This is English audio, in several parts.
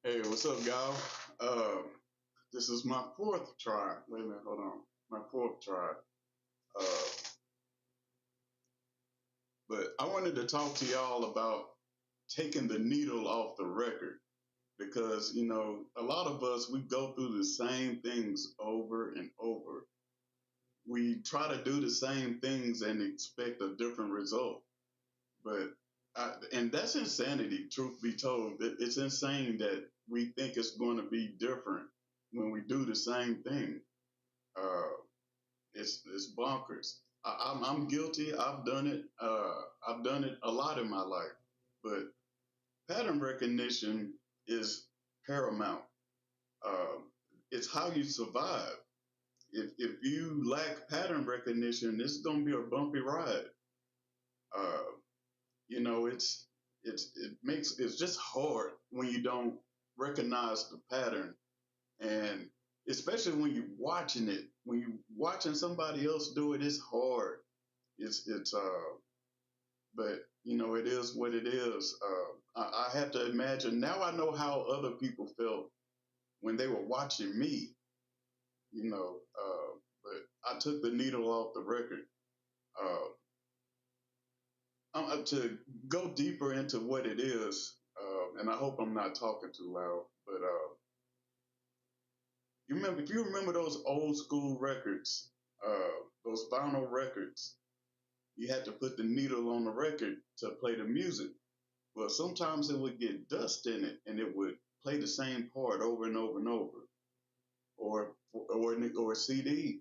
Hey, what's up, y'all? This is my fourth try. Wait a minute, hold on. My fourth try. Uh, but I wanted to talk to y'all about taking the needle off the record because, a lot of us, we go through the same things over and over. We try to do the same things and expect a different result. And that's insanity, truth be told. It's insane that we think it's going to be different when we do the same thing. Uh, it's bonkers. I'm guilty. I've done it. I've done it a lot in my life. But pattern recognition is paramount. Uh, it's how you survive. If you lack pattern recognition, it's going to be a bumpy ride. Uh, it's just hard when you don't recognize the pattern, and especially when you're watching it. When you're watching somebody else do it, it's hard. It's but it is what it is. I have to imagine now. I know how other people felt when they were watching me. But I took the needle off the record. Uh, to go deeper into what it is, and I hope I'm not talking too loud, but if you remember those old school records, those vinyl records, you had to put the needle on the record to play the music. Well, sometimes it would get dust in it, and it would play the same part over and over and over. Or a CD.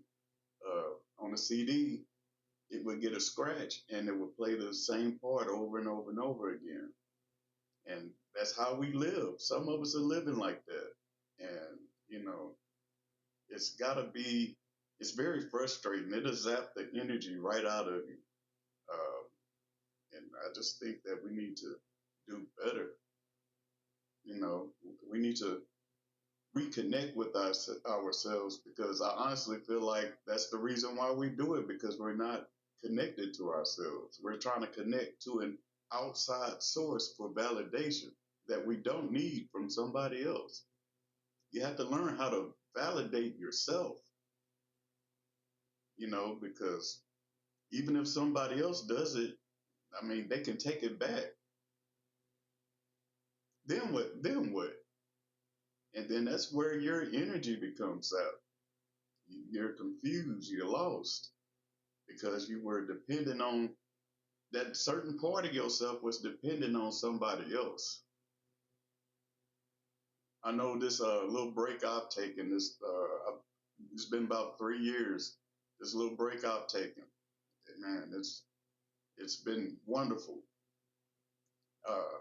On a CD, it would get a scratch, and it would play the same part over and over and over again. And that's how we live. Some of us are living like that, and it's got to be. It's very frustrating. It'll zap the energy right out of you. Um, and I just think that we need to do better. We need to reconnect with ourselves because I honestly feel like that's the reason why we do it because we're not connected to ourselves. We're trying to connect to an outside source for validation that we don't need from somebody else. You have to learn how to validate yourself, because even if somebody else does it, I mean, they can take it back. Then what? Then what? And then that's where your energy becomes out. You're confused. You're lost because you were dependent on that certain part of yourself was dependent on somebody else. I know this little break I've taken. It's been about 3 years. This little break I've taken, man, it's been wonderful. Uh,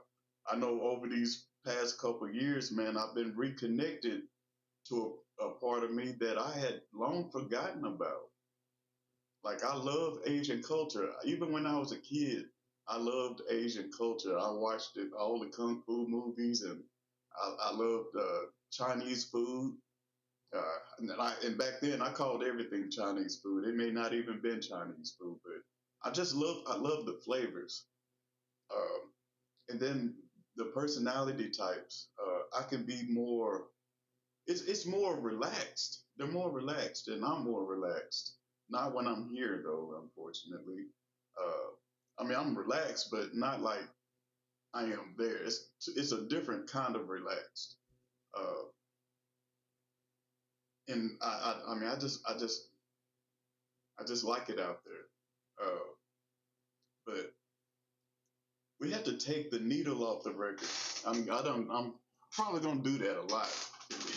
I know over these past couple of years, man, I've been reconnected to a part of me that I had long forgotten about. Like I love Asian culture. Even when I was a kid, I loved Asian culture. I watched all the kung fu movies, and I loved Chinese food. And back then, I called everything Chinese food. It may not even been Chinese food, but I love the flavors. Um, and then the personality types. I can be more. It's more relaxed. They're more relaxed, and I'm more relaxed. Not when I'm here, though. Unfortunately, uh, I mean I'm relaxed, but not like I am there. It's a different kind of relaxed. Uh, and I mean I just like it out there. Uh, but we have to take the needle off the record. I'm probably gonna do that a lot.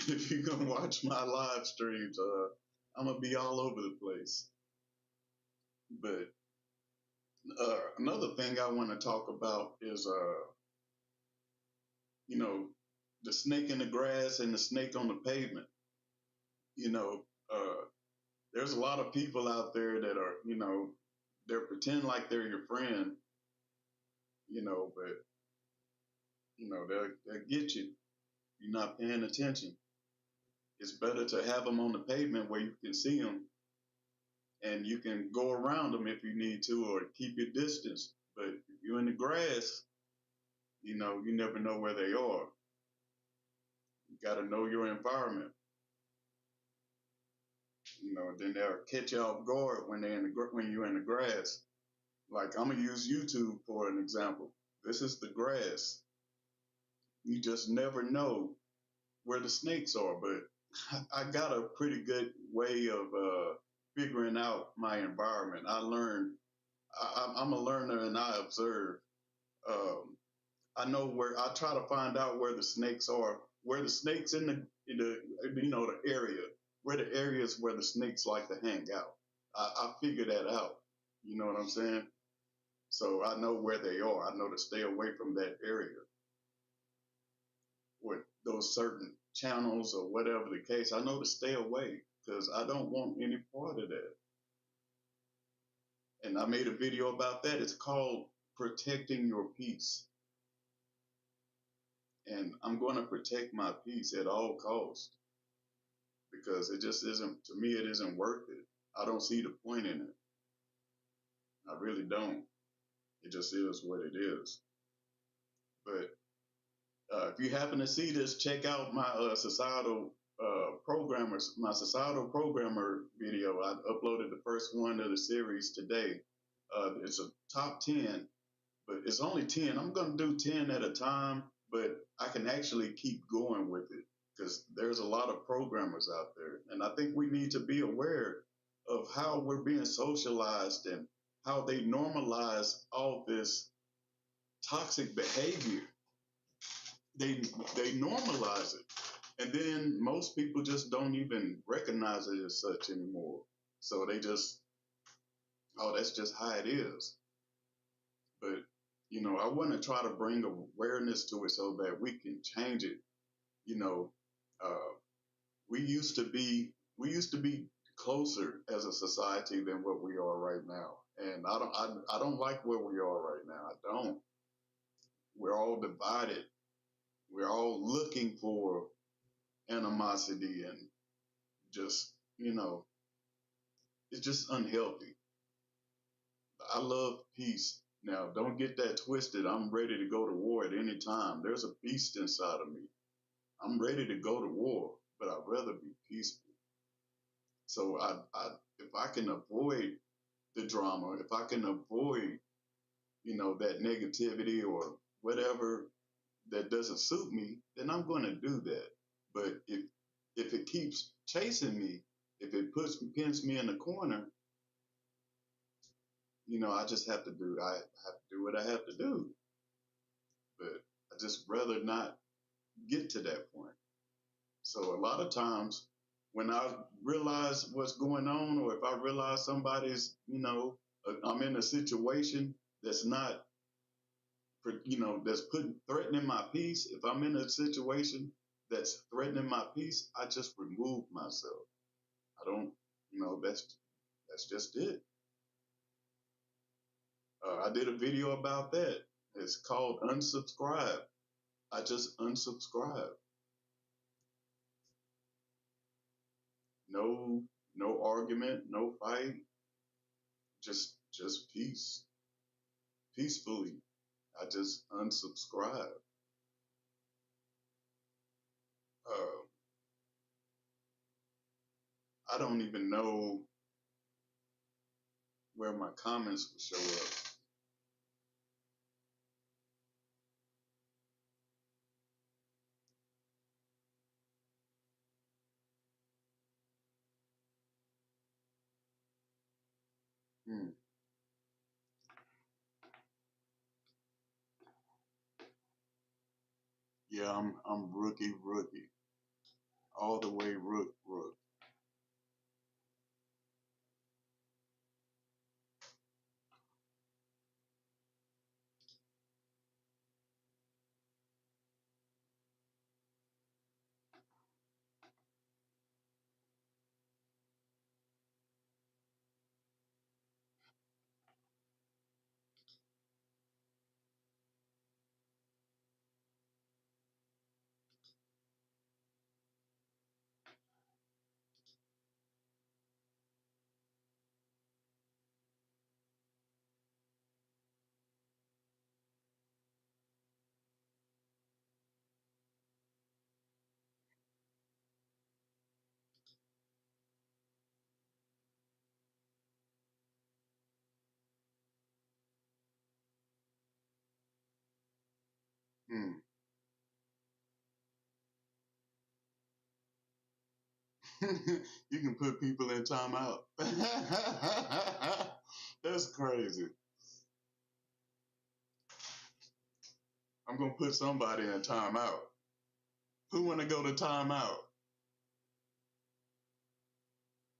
If you can watch my live streams, I'm gonna be all over the place. But another thing I want to talk about is, you know, the snake in the grass and the snake on the pavement. You know, there's a lot of people out there that are, they're pretend like they're your friend, but they'll get you. You're not paying attention. It's better to have them on the pavement where you can see them and you can go around them if you need to or keep your distance. But if you're in the grass, you never know where they are. got to know your environment. Then they'll catch you off guard when when you're in the grass. Like I'm gonna use YouTube for an example. This is the grass. You just never know where the snakes are, but I got a pretty good way of figuring out my environment. I learned. I'm a learner and I observe. Um, I know where I try to find out where the snakes are, where the snakes the area, where the areas where the snakes like to hang out. I figure that out. You know what I'm saying? So I know where they are. I know to stay away from that area with those certain channels or whatever the case. I know to stay away because I don't want any part of that. And I made a video about that. It's called Protecting Your Peace. And I'm going to protect my peace at all costs because it just isn't, to me, it isn't worth it. I don't see the point in it. I really don't. It just is what it is. But if you happen to see this, check out my my societal programmer video. I uploaded the first one of the series today. It's a top 10, but it's only 10. I'm going to do 10 at a time, but I can actually keep going with it because there's a lot of programmers out there. And I think we need to be aware of how we're being socialized and how they normalize all this toxic behavior. They normalize it. And then most people just don't even recognize it as such anymore. So they just, oh, that's just how it is. But, I want to try to bring awareness to it so that we can change it. You know, uh, we used to be closer as a society than what we are right now. And I don't like where we are right now. I don't. We're all divided. We're all looking for animosity and just, it's just unhealthy. I love peace. Now, don't get that twisted. I'm ready to go to war at any time. There's a beast inside of me. I'm ready to go to war, but I'd rather be peaceful. So if I can avoid the drama, if I can avoid, that negativity or whatever that doesn't suit me, then I'm going to do that. But if it keeps chasing me, if it pins me in the corner, I just have to do. I have to do what I have to do. But I just rather not get to that point. So a lot of times when I realize what's going on, or if I realize somebody's, I'm in a situation that's not, that's threatening my peace. If I'm in a situation that's threatening my peace, I just remove myself. I don't, that's just it. I did a video about that. It's called Unsubscribe. I just unsubscribe. No, no argument, no fight. Just peace. Peacefully. I just unsubscribe. Uh, I don't even know where my comments will show up. Hmm. Yeah, I'm rookie, all the way rook. Hmm. You can put people in timeout. That's crazy. I'm gonna put somebody in timeout. Who wanna go to timeout?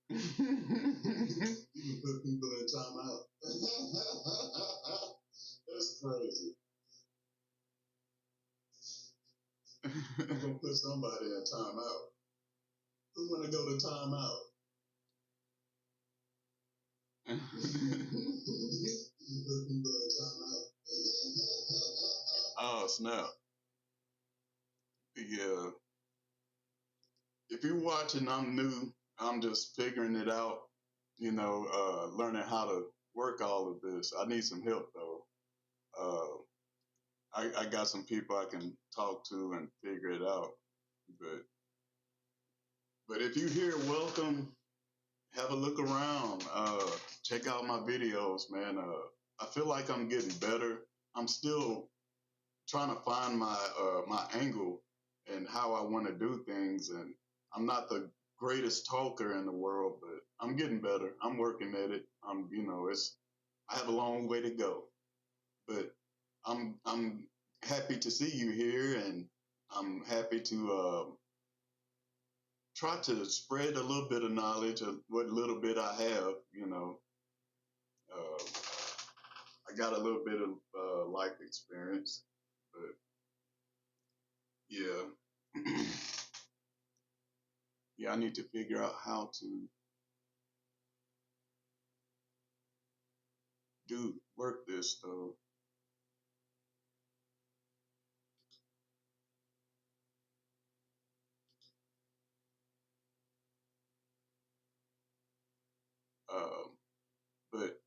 You can put people in timeout. That's crazy. I'm gonna put somebody in timeout. Who wanna go to timeout? You can put people in timeout. Oh snap! Yeah. If you're watching, I'm new. I'm just figuring it out. Learning how to work all of this. I need some help though. I got some people I can talk to and figure it out. But if you're here, welcome. Have a look around. Check out my videos, man. I feel like I'm getting better. I'm still trying to find my angle and how I want to do things. And I'm not the greatest talker in the world, but I'm getting better. I'm working at it. It's I have a long way to go, but I'm happy to see you here, and I'm happy to try to spread a little bit of knowledge of what little bit I have. Uh, I got a little bit of life experience, but yeah. Yeah, I need to figure out how to do work this though. Um, but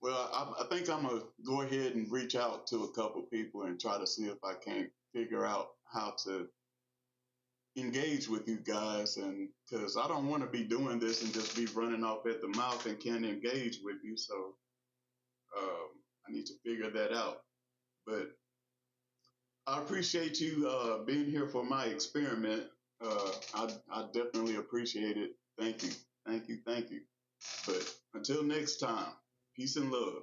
well, I think I'm gonna go ahead and reach out to a couple people and try to see if I can't figure out how to engage with you guys, and because I don't want to be doing this and just be running off at the mouth and can't engage with you. So um, I need to figure that out. But I appreciate you being here for my experiment. I definitely appreciate it. Thank you. Thank you. Thank you. But until next time, peace and love.